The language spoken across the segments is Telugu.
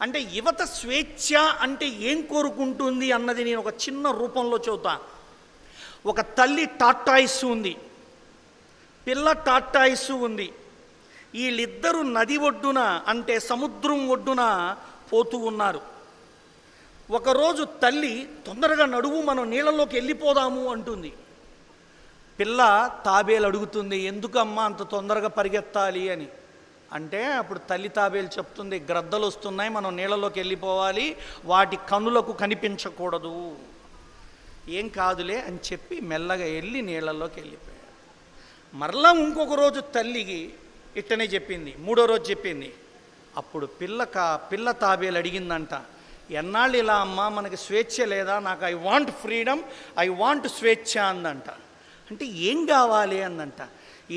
అంటే యువత స్వేచ్ఛ అంటే ఏం కోరుకుంటుంది అన్నది నేను ఒక చిన్న రూపంలో చెబుతా. ఒక తల్లి టార్టాయిస్ ఉంది, పిల్ల టార్టాయిస్ ఉంది. వీళ్ళిద్దరూ నది ఒడ్డున అంటే సముద్రం ఒడ్డున పోతూ ఉన్నారు. ఒకరోజు తల్లి తొందరగా నడువు, మనం నీళ్ళలోకి వెళ్ళిపోదాము అంటుంది. పిల్ల తాబేలు అడుగుతుంది, ఎందుకమ్మా అంత తొందరగా పరిగెత్తాలి అని. అంటే అప్పుడు తల్లి తాబేలు చెప్తుంది, గ్రద్దలు వస్తున్నాయి, మనం నీళ్ళలోకి వెళ్ళిపోవాలి, వాటి కనులకు కనిపించకూడదు. ఏం కాదులే అని చెప్పి మెల్లగా వెళ్ళి నీళ్ళలోకి వెళ్ళిపోయారు. మరలా ఇంకొక రోజు తల్లికి ఇట్టనే చెప్పింది, మూడో రోజు చెప్పింది. అప్పుడు పిల్ల తాబేలు అడిగిందంట, ఎన్నాళ్ళు ఇలా అమ్మా, మనకి స్వేచ్ఛ లేదా, నాకు I want freedom, I want స్వేచ్ఛ అందంట. అంటే ఏం కావాలి అందంట.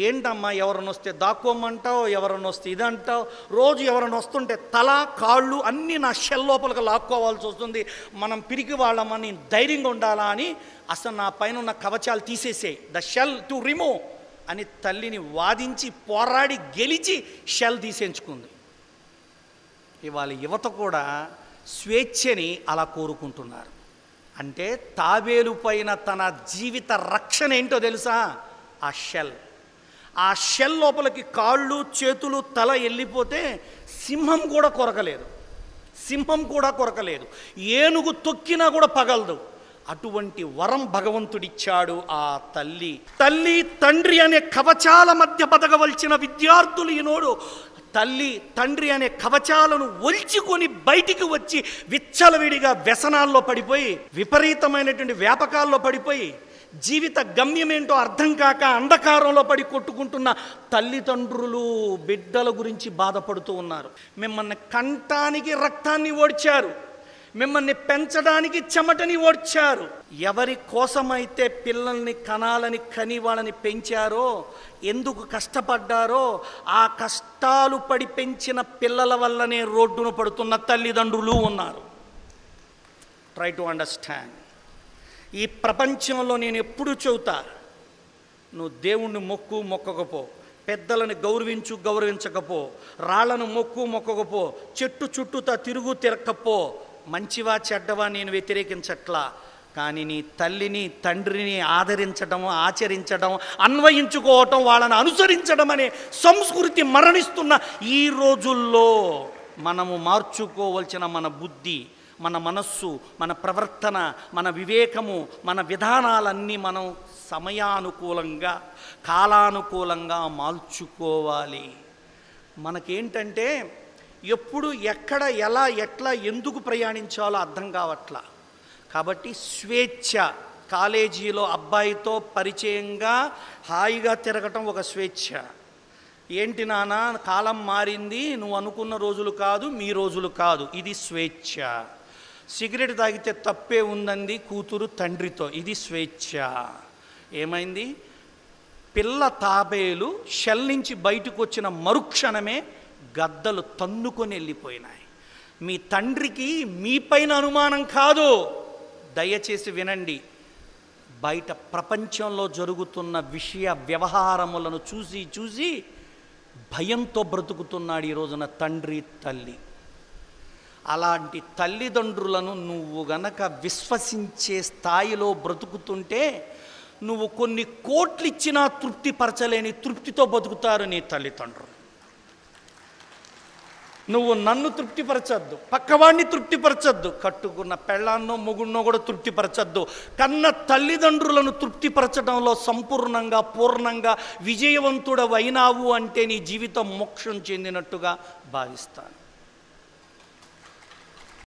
ఏంటమ్మా, ఎవరిని వస్తే దాక్కోమంటావు, ఎవరిని వస్తే ఇదంటావు, రోజు ఎవరిని వస్తుంటే తల కాళ్ళు అన్నీ నా షెల్ లోపలికి లాక్కోవాల్సి వస్తుంది, మనం పిరికి వాళ్ళమని ధైర్యంగా ఉండాలా అని అసలు నా పైన ఉన్న కవచాలు తీసేసే, ద షెల్ టు రిమూవ్ అని తల్లిని వాదించి పోరాడి గెలిచి షెల్ తీసేంచుకుంది. ఇవాళ యువత కూడా స్వేచ్ఛని అలా కోరుకుంటున్నారు. అంటే తాబేలు పైన తన జీవిత రక్షణ ఏంటో తెలుసా, ఆ షెల్. ఆ షెల్ లోపలికి కాళ్ళు చేతులు తల వెళ్ళిపోతే సింహం కూడా కొరకలేదు, ఏనుగు తొక్కినా కూడా పగలదు. అటువంటి వరం భగవంతుడిచ్చాడు ఆ తల్లి. తండ్రి అనే కవచాల మధ్య బతకవలసిన విద్యార్థులు ఈనోడు తల్లి తండ్రి అనే కవచాలను ఒల్చుకొని బయటికి వచ్చి విచ్చలవిడిగా వ్యసనాల్లో పడిపోయి, విపరీతమైనటువంటి వ్యాపకాల్లో పడిపోయి, జీవిత గమ్యమేంటో అర్థం కాక అంధకారంలో పడి కొట్టుకుంటున్న తల్లిదండ్రులు బిడ్డల గురించి బాధపడుతూ ఉన్నారు. మిమ్మల్ని కంటానికి రక్తాన్ని ఓడ్చారు, మిమ్మల్ని పెంచడానికి చెమటని ఓడ్చారు. ఎవరి కోసమైతే పిల్లల్ని కనాలని కని వాళ్ళని పెంచారో, ఎందుకు కష్టపడ్డారో, ఆ కష్టాలు పడి పెంచిన పిల్లల వల్లనే రోడ్డున పడుతున్న తల్లిదండ్రులు ఉన్నారు. Try to understand. ఈ ప్రపంచంలో నేను ఎప్పుడు చెబుతా, నువ్వు దేవుణ్ణి మొక్కకపో, పెద్దలను గౌరవించకపో, రాళ్లను మొక్కకపో, చెట్టు చుట్టూతా తిరగకపో, మంచివా చెడ్డవా నేను వ్యతిరేకించట్లా. కానీ నీ తల్లిని తండ్రిని ఆదరించడం, ఆచరించడం, అన్వయించుకోవటం, వాళ్ళని అనుసరించడం అనే సంస్కృతి మరణిస్తున్న ఈ రోజుల్లో మనము మార్చుకోవలసిన మన బుద్ధి, మన మనస్సు, మన ప్రవర్తన, మన వివేకము, మన విధానాలన్నీ మనం సమయానుకూలంగా కాలానుకూలంగా మార్చుకోవాలి. మనకేంటంటే ఎప్పుడు ఎక్కడ ఎలా ఎట్లా ఎందుకు ప్రయాణించాలో అర్థం కావట్లా. కాబట్టి స్వేచ్ఛ, కాలేజీలో అబ్బాయితో పరిచయంగా హాయిగా తిరగటం ఒక స్వేచ్ఛ. ఏంటి నాన్న కాలం మారింది, నువ్వు అనుకున్న రోజులు కాదు, మీ రోజులు కాదు, ఇది స్వేచ్ఛ. సిగరెట్ తాగితే తప్పే ఉందండి కూతురు తండ్రితో, ఇది స్వేచ్ఛ. ఏమైంది, పిల్ల తాబేలు షెల్ నుంచి బయటకు వచ్చిన మరుక్షణమే గద్దలు తన్నుకొని వెళ్ళిపోయినాయి. మీ తండ్రికి మీపైన అనుమానం కాదు, దయచేసి వినండి. బయట ప్రపంచంలో జరుగుతున్న వ్యవహారములను చూసి భయంతో బ్రతుకుతున్నాడు ఈ రోజున తండ్రి తల్లి. అలాంటి తల్లిదండ్రులను నువ్వు గనక విశ్వసించే స్థాయిలో బ్రతుకుతుంటే, నువ్వు కొన్ని కోట్లు ఇచ్చినా తృప్తిపరచలేని తృప్తితో బతుకుతారు నీ తల్లిదండ్రులు. నువ్వు నన్ను తృప్తిపరచద్దు, పక్కవాడిని తృప్తిపరచద్దు, కట్టుకున్న పెళ్ళాన్నో మొగున్నో కూడా తృప్తిపరచద్దు. కన్న తల్లిదండ్రులను తృప్తిపరచడంలో సంపూర్ణంగా పూర్ణంగా విజయవంతుడవైనావు అంటే నీ జీవితం మోక్షం చెందినట్టుగా భావిస్తాను.